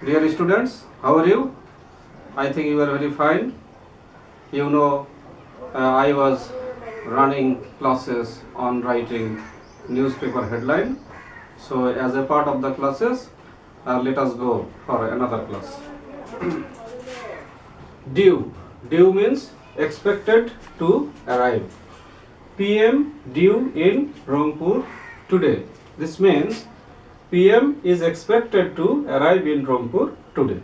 Dear students, how are you? I think you are very fine. You know, I was running classes on writing newspaper headline. So as a part of the classes, let us go for another class. Due. Due means expected to arrive. PM due in Rangpur today. This means PM is expected to arrive in Rangpur today.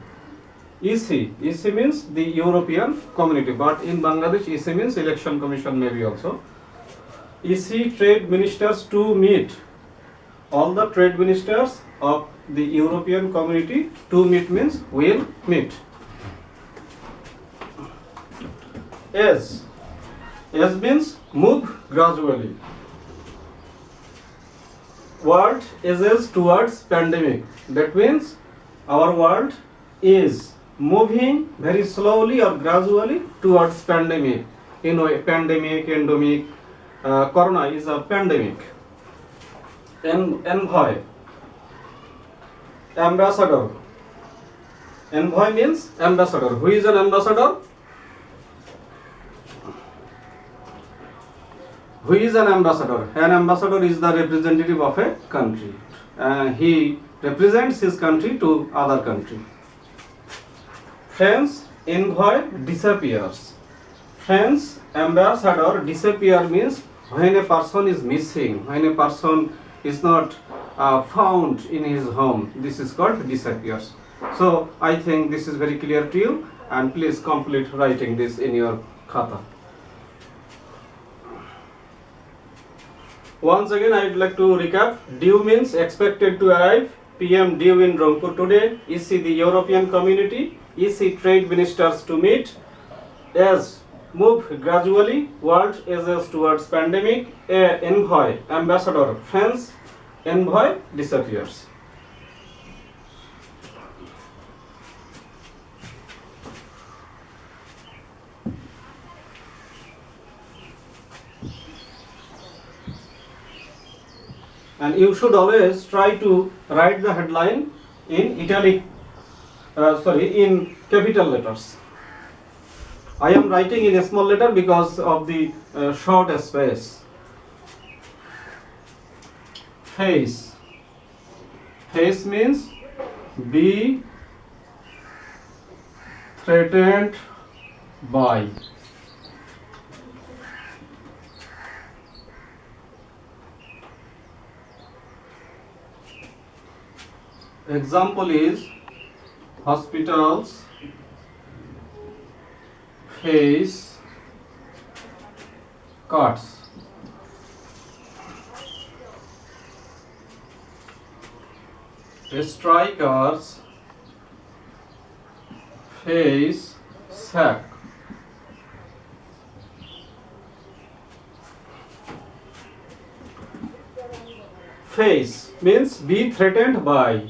EC. EC means the European Community, but in Bangladesh EC means Election Commission maybe also. EC trade ministers to meet. All the trade ministers of the European Community to meet means will meet. As. As means move gradually. World is towards pandemic. That means our world is moving very slowly or gradually towards pandemic. You know, a pandemic, endemic, corona is a pandemic. Envoy, ambassador. Envoy means ambassador. Who is an ambassador? Who is an ambassador? An ambassador is the representative of a country. He represents his country to other country. Friends, envoy disappears. Friends, ambassador disappear means when a person is missing, when a person is not found in his home. This is called disappears. So I think this is very clear to you, and please complete writing this in your khata. Once again, I would like to recap. Due means expected to arrive. PM due in Rangpur today. EC the European Community. EC trade ministers to meet. As move gradually. World is towards pandemic. Envoy ambassador friends. Envoy disappears. And you should always try to write the headline in italic, in capital letters. I am writing in a small letter because of the short space. Face. Face means be threatened by. Example is hospitals face cuts. Strikers face sack. Face means be threatened by.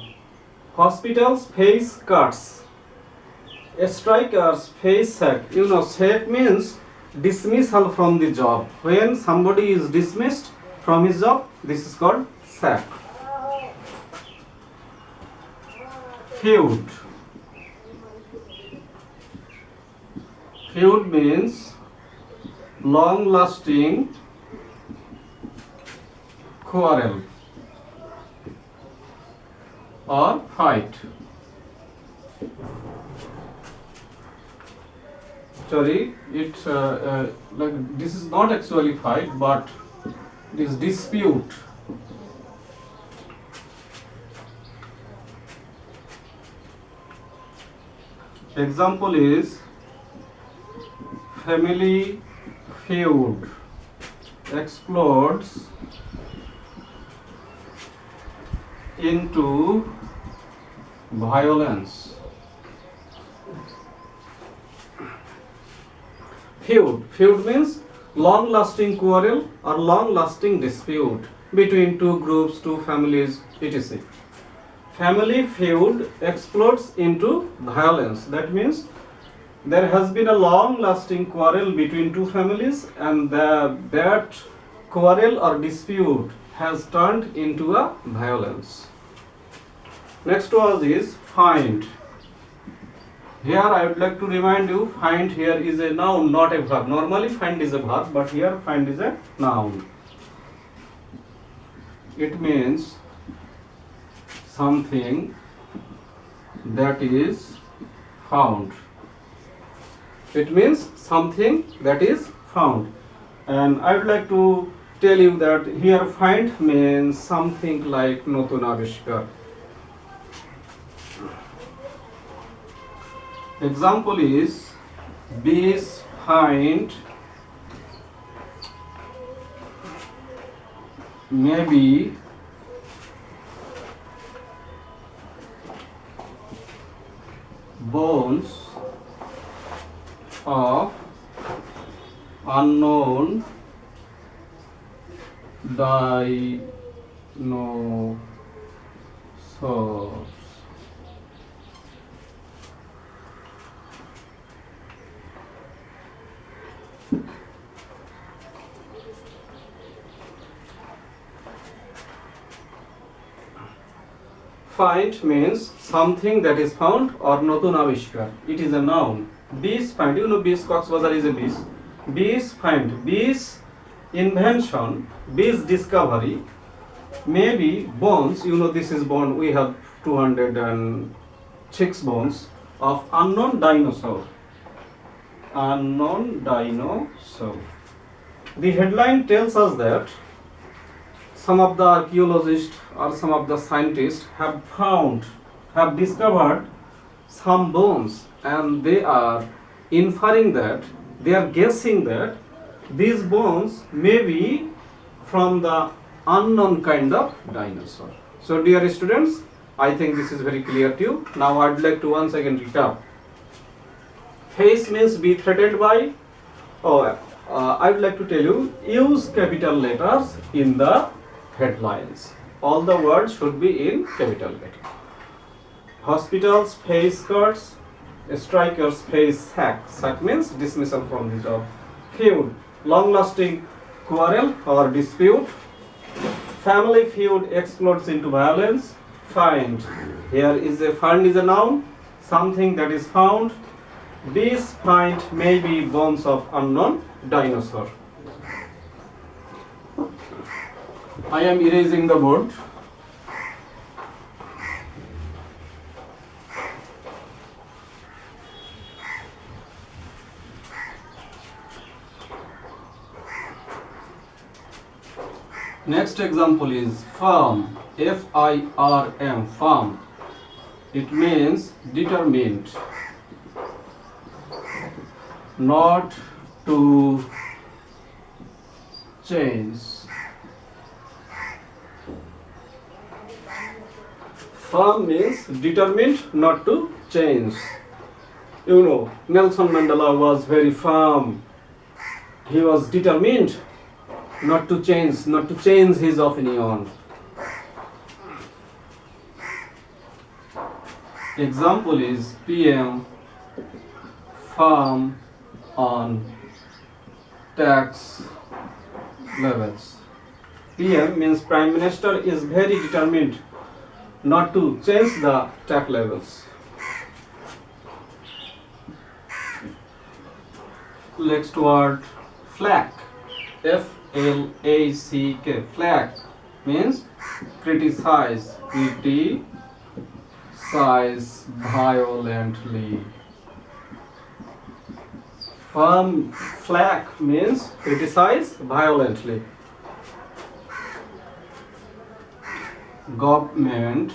Hospitals face cuts. Strikers face sack. You know, sack means dismissal from the job. When somebody is dismissed from his job, this is called sack. Feud. Feud means long-lasting quarrel or fight. Sorry, it's like this is not actually fight, but this dispute. Example is family feud explodes into violence. Feud. Feud means long-lasting quarrel or long-lasting dispute between two groups, two families, etc. Family feud explodes into violence. That means there has been a long-lasting quarrel between two families, and that quarrel or dispute has turned into a violence. Next was is find. Here I would like to remind you, find here is a noun, not a verb. Normally find is a verb, but here find is a noun. It means something that is found. It means something that is found. And I would like to tell you that here find means something like নতুন আবিষ্কার. Example is bees find maybe bones of unknown dinosaurs. Find means something that is found or নতুন আবিষ্কার. It is a noun. Bees find, you know bees, Coxbazar is a bees. Bees find, bees invention, bees discovery, maybe bones, you know this is bone, we have 206 bones of unknown dinosaur. Unknown dinosaur. The headline tells us that some of the archaeologists or some of the scientists have discovered some bones, and they are inferring that, they are guessing that these bones may be from the unknown kind of dinosaur. So dear students, I think this is very clear to you. Now I would like to once again recap. Face means be threatened by. I would like to tell you, use capital letters in the headlines. All the words should be in capital letter. Hospitals face cuts, strikers face sack. Sack means dismissal from the job. Feud, long-lasting quarrel or dispute. Family feud explodes into violence. Find, here is a find is a noun, something that is found. Bees find maybe bones of unknown dinosaur. I am erasing the board. Next example is firm. F-I-R-M, firm. It means determined, not to change. Firm means determined, not to change. You know, Nelson Mandela was very firm. He was determined not to change his opinion. Example is PM firm on tax levels. PM means Prime Minister is very determined not to change the tax levels. Next word, flack. F-L-A-C-K. Flack means criticize. Criticize violently. Firm flack means criticize violently. Government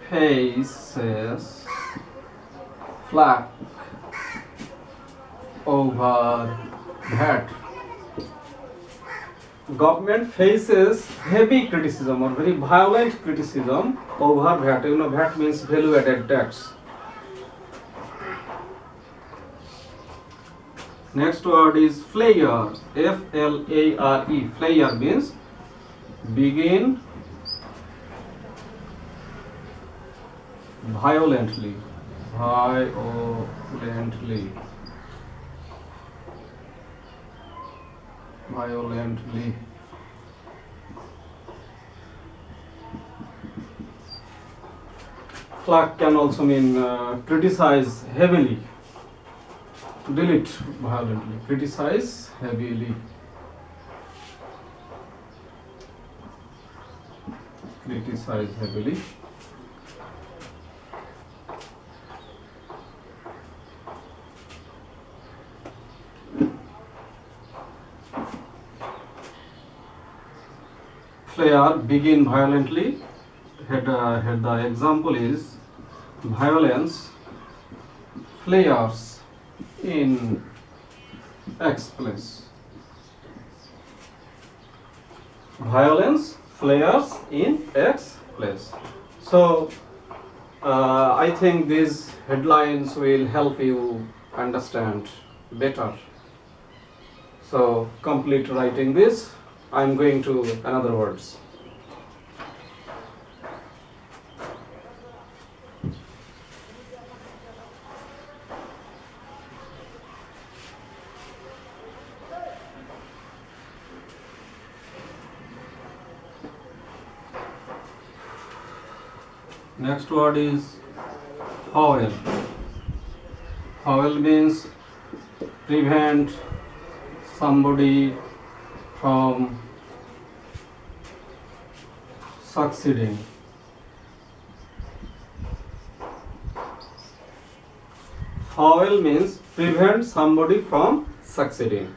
faces flack over VAT. Government faces heavy criticism or very violent criticism over VAT. You know, VAT means value added tax. Next word is flare. F-L-A-R-E. Flare means begin violently. Flag can also mean criticize heavily, delete violently, criticize heavily, criticize heavily. Flare, begin violently. Here the example is violence flares in X place. Violence flares in X place. So I think these headlines will help you understand better. So complete writing this. I am going to another words. Next word is foul. Foul means prevent somebody from succeeding. Foul means prevent somebody from succeeding.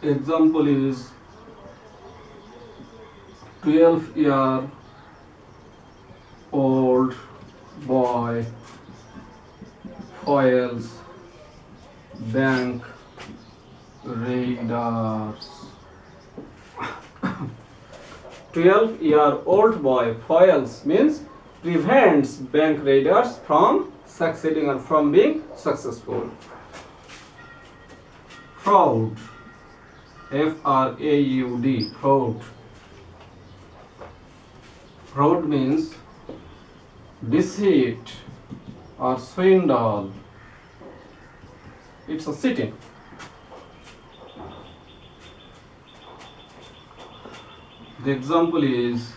Example is 12-year-old boy foils bank raiders. 12-year-old boy foils means prevents bank raiders from succeeding or from being successful. Fraud, F-R-A-U-D, fraud. Fraud means deceit or swindle. It's a cheating. The example is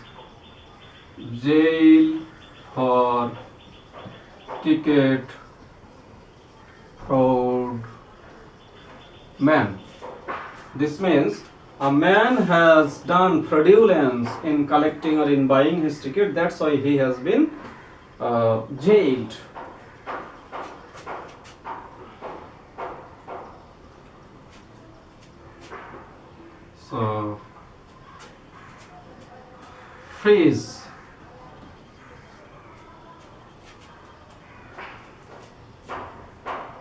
jail for ticket fraud man. This means a man has done fraudulence in collecting or in buying his ticket. That's why he has been jailed. So freeze,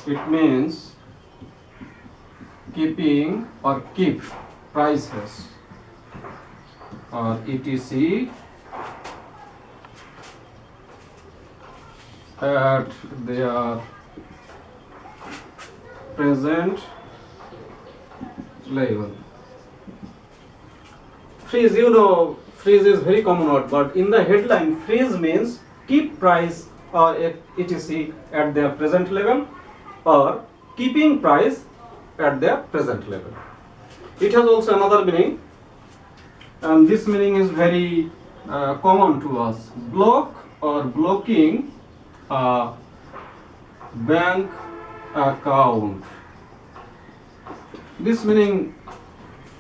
it means keeping or keep prices or etc at their present level. Freeze, you know, freeze is very common word, but in the headline, freeze means keep price or etc at their present level or keeping price at their present level. It has also another meaning, and this meaning is very common to us. Block or blocking a bank account. This meaning,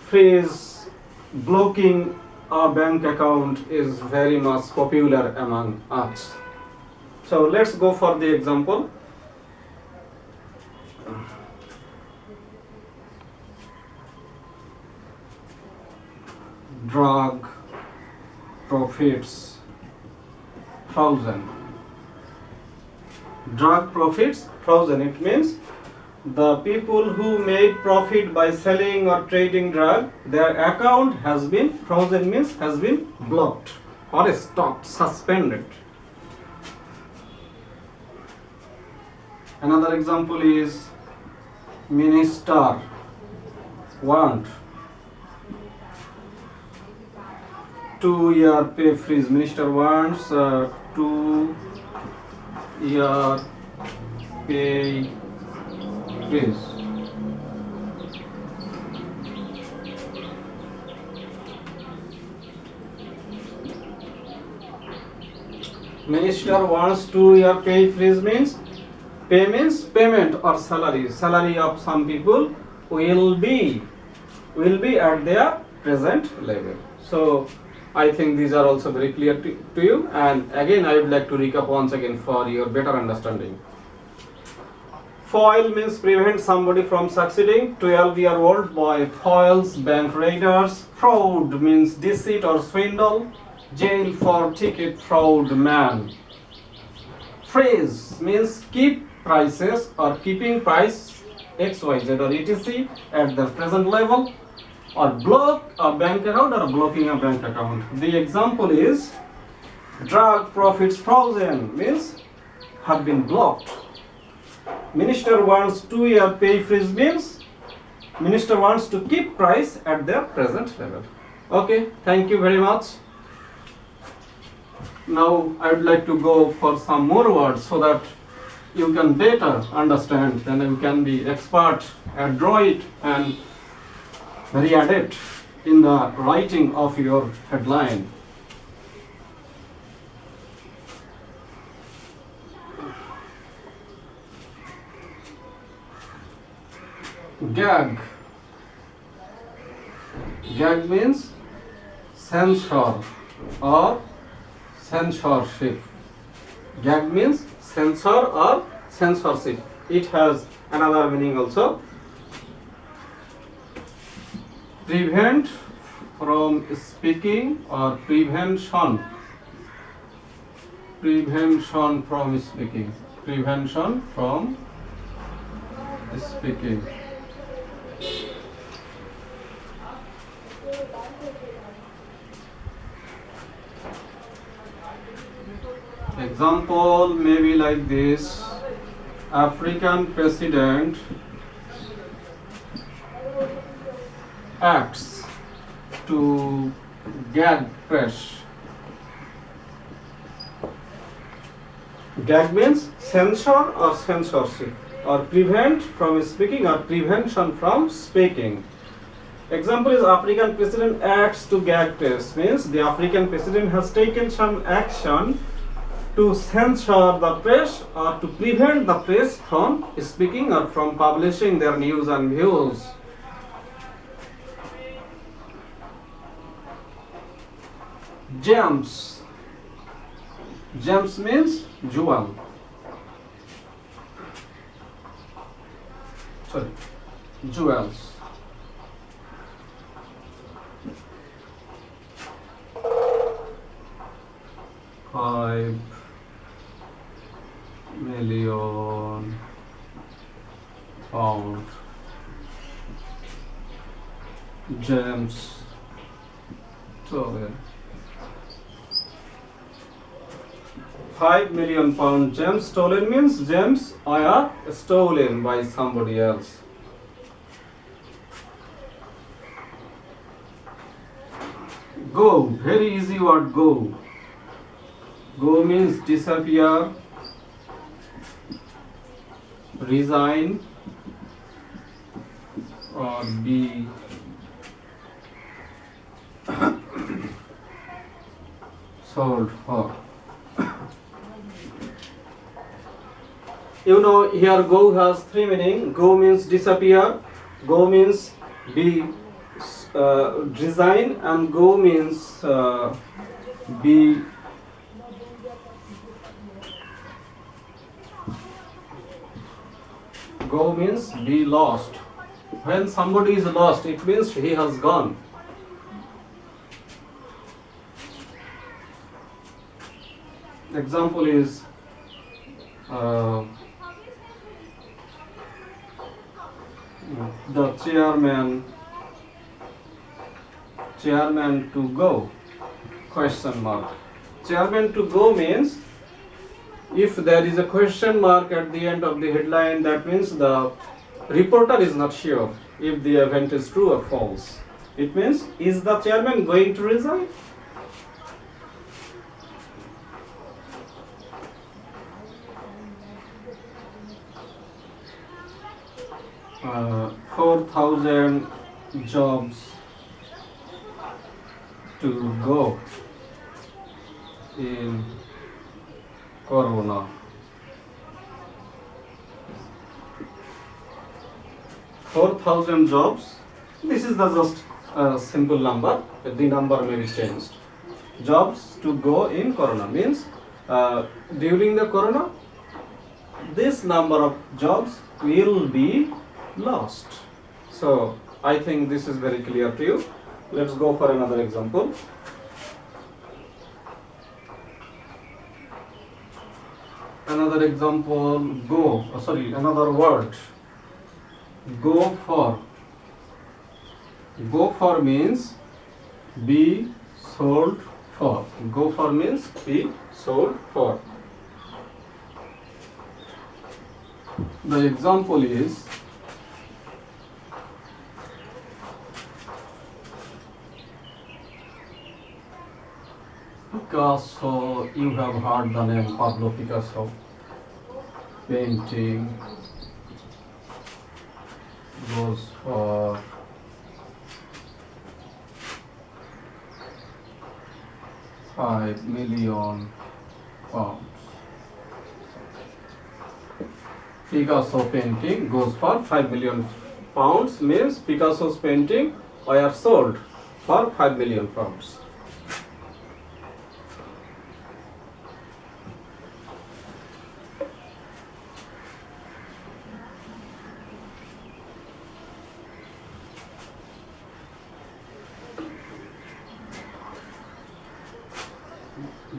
phrase blocking a bank account is very much popular among us. So let's go for the example. Drug profits 1,000. Drug profits 1,000. It means the people who made profit by selling or trading drug, their account has been frozen, means has been blocked or stopped, suspended. Another example is minister want 2-year pay freeze. Minister wants 2-year pay freeze. Minister wants 2-year pay freeze means pay means payment or salary. Salary of some people will be at their present level. So I think these are also very clear to you, and again I would like to recap once again for your better understanding. Foil means prevent somebody from succeeding. 12-year-old boy foils bank raiders. Fraud means deceit or swindle. Jail for ticket fraud man. Freeze means keep prices or keeping price XYZ or etc at the present level, or block a bank account or blocking a bank account. The example is drug profits frozen means have been blocked. Minister wants 2-year pay freeze means minister wants to keep price at their present level. Okay, thank you very much. Now I would like to go for some more words so that you can better understand, and you can be expert, adroit and very adept in the writing of your headline. Gag. Gag means censure or censorship. Gag means censor or censorship. It has another meaning also. Prevent from speaking or prevention. Prevention from speaking. Prevention from speaking. Example may be like this: African president acts to gag press. Gag means censor or censorship, or prevent from speaking or prevention from speaking. Example is African president acts to gag press means the African president has taken some action to censor the press or to prevent the press from speaking or from publishing their news and views. Gems. Gems means jewel. Sorry, jewels. $5 million gems stolen. 5 million pound gems stolen means gems are stolen by somebody else. Go, very easy word, go. Go means disappear, resign, or be sold for. You know, here go has three meaning. Go means disappear, go means be resign, and go means be go means be lost. When somebody is lost, it means he has gone. Example is the chairman to go, question mark. Chairman to go means if there is a question mark at the end of the headline, that means the reporter is not sure if the event is true or false. It means, is the chairman going to resign? Uh, 4,000 jobs to go in corona. 4,000 jobs. This is the just simple number. The number may be changed. Jobs to go in corona means during the corona, this number of jobs will be lost. So I think this is very clear to you. Let's go for another example. Another example, another word. Go for. Go for means be sold for. Go for means be sold for. The example is Picasso. You have heard the name Pablo Picasso. Painting goes for £5 million. Picasso painting goes for £5 million means Picasso's painting were sold for £5 million.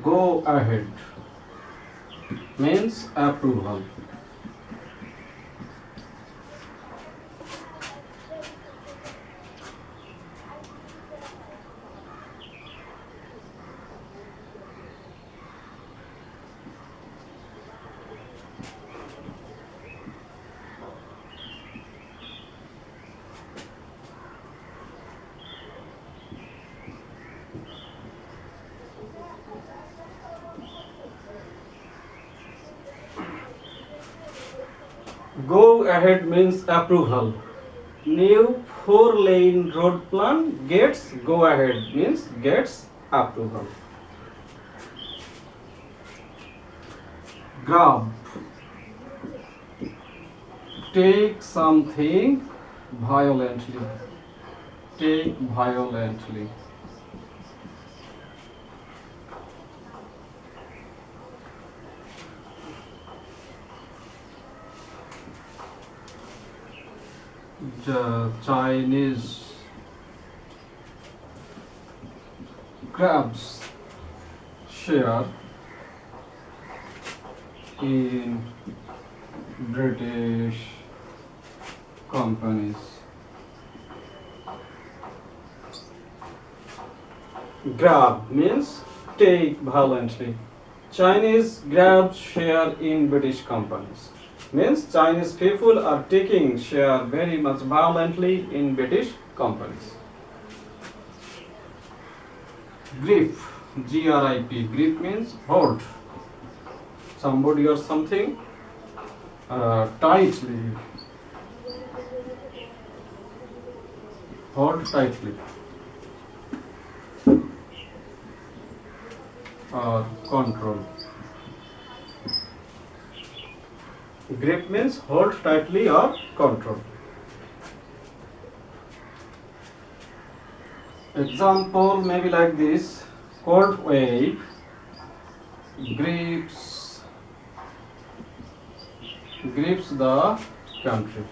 Go ahead means approval. Go ahead means approval. New 4-lane road plan gets go ahead means gets approval. Grab. Take something violently. Take violently. The Chinese grabs share in British companies. Grab means take violently. Chinese grabs share in British companies. Means Chinese people are taking share very much violently in British companies. Grip, G-R-I-P, grip means hold somebody or something tightly, hold tightly, or control. Grip means hold tightly or control. Example maybe like this: cold wave grips the country.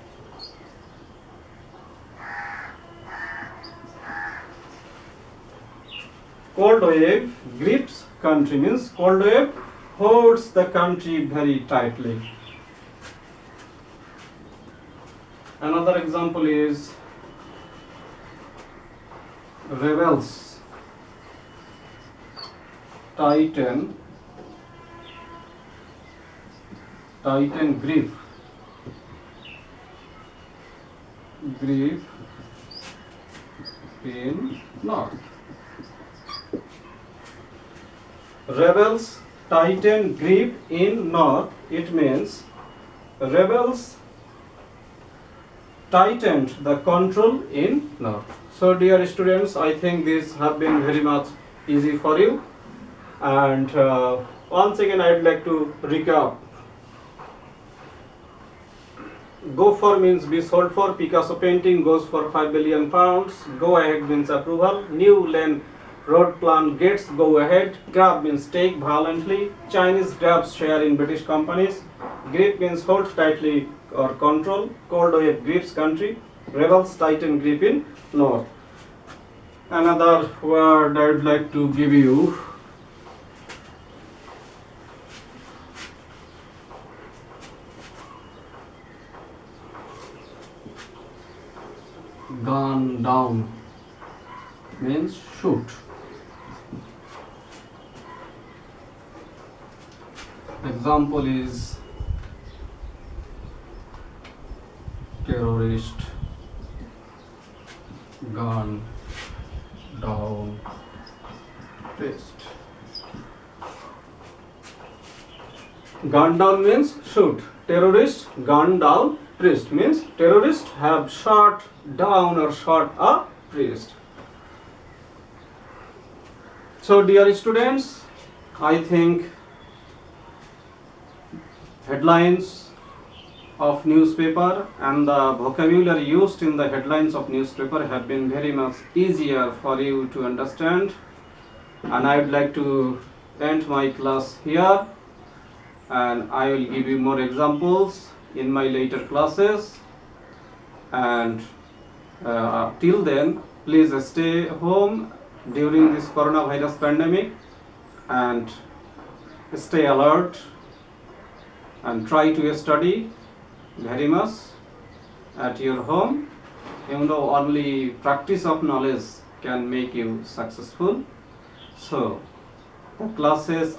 Cold wave grips country means cold wave holds the country very tightly. Another example is rebels tighten grip in north. Rebels tighten grip in north. It means rebels tightened the control in north. So dear students, I think these have been very much easy for you, and once again I would like to recap. Go for means be sold for. Picasso painting goes for 5 billion pounds. Go ahead means approval. New lane road plan gets go ahead. Grab means take violently. Chinese grabs share in British companies. Grip means hold tightly or control. Cold wave grips country. Rebels tighten grip in north. Another word I would like to give you. Gun down means shoot. Example is terrorist gun down priest. Gun down means shoot. Terrorist gun down priest means terrorists have shot down or shot a priest. So dear students, I think headlines of newspaper and the vocabulary used in the headlines of newspaper have been very much easier for you to understand, and I would like to end my class here, and I will give you more examples in my later classes. And till then, please stay home during this coronavirus pandemic and stay alert and try to study very much at your home. Even though only practice of knowledge can make you successful. So the classes